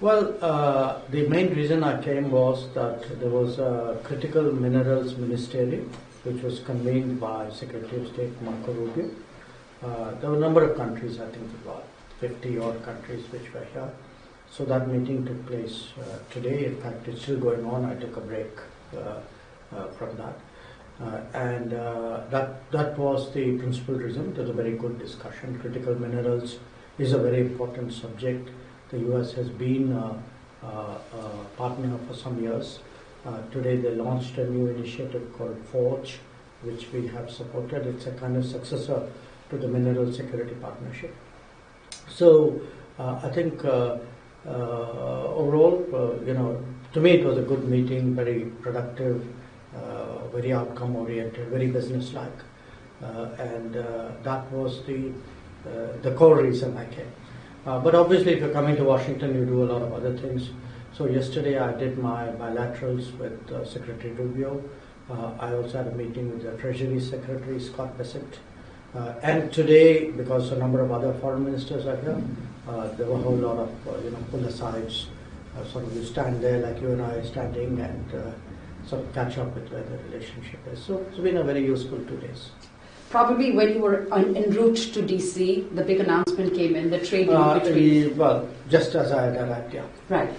Well, the main reason I came was that there was a critical minerals ministerial which was convened by Secretary of State Marco Rubio. There were a number of countries, I think about 50 odd countries which were here. So that meeting took place today. In fact, it's still going on. I took a break from that. That was the principal reason. It was a very good discussion. Critical minerals is a very important subject. The US has been a partner for some years. Today they launched a new initiative called Forge, which we have supported. It's a kind of successor to the Mineral Security Partnership. So I think overall, to me it was a good meeting, very productive, very outcome oriented, very business-like, and that was the core reason I came. But obviously, if you're coming to Washington, you do a lot of other things. So yesterday I did my bilaterals with Secretary Rubio. I also had a meeting with the Treasury Secretary, Scott Bessent. And today, because a number of other foreign ministers are here, there were a whole lot of pull-asides. Sort of you stand there like you and I are standing and sort of catch up with where the relationship is. So it's been a very useful 2 days. Probably when you were en route to DC, the big announcement came in, the trade deal between... Well, just as I had arrived, yeah. Right.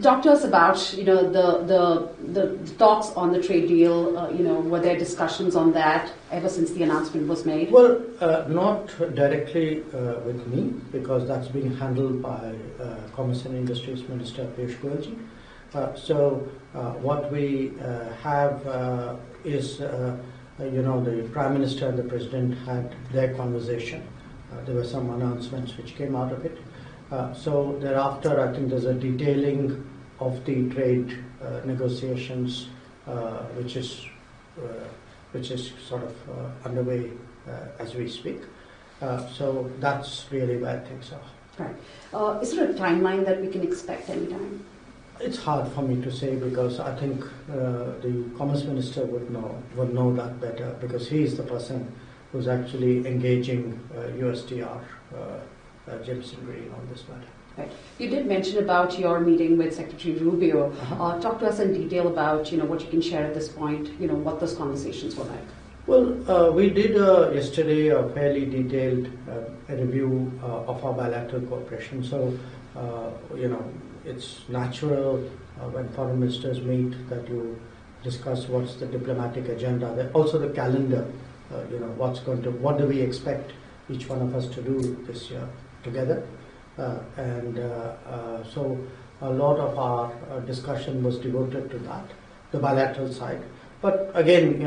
Talk to us about, the talks on the trade deal, were there discussions on that ever since the announcement was made? Well, not directly with me, because that's being handled by Commerce and Industries Minister Piyush Goyalji. So what we have is... the Prime Minister and the President had their conversation. There were some announcements which came out of it. So thereafter, I think there's a detailing of the trade negotiations, which is sort of underway as we speak. So that's really where things are. Right. Is there a timeline that we can expect anytime? It's hard for me to say because I think the Commerce Minister would know that better because he is the person who's actually engaging USTR, Jameson Green on this matter. Right. You did mention about your meeting with Secretary Rubio. Talk to us in detail about what you can share at this point, what those conversations were like. Well, we did yesterday a fairly detailed review of our bilateral cooperation. So, it's natural when foreign ministers meet that you discuss what's the diplomatic agenda. Also the calendar, what do we expect each one of us to do this year together. So a lot of our discussion was devoted to that, the bilateral side. But again,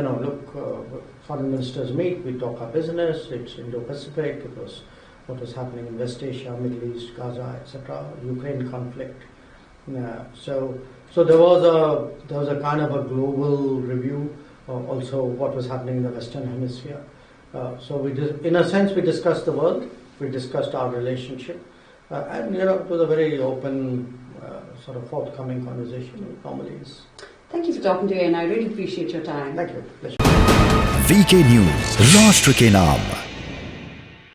foreign ministers meet, we talk our business, it's Indo-Pacific, it was what was happening in West Asia, Middle East, Gaza, etc., Ukraine conflict. So there was a kind of a global review, also what was happening in the Western Hemisphere. So in a sense, we discussed the world, we discussed our relationship, and it was a very open, sort of forthcoming conversation. It normally is. Thank you for talking to me, and I really appreciate your time. Thank you. VK News, Rashtra ke Naam.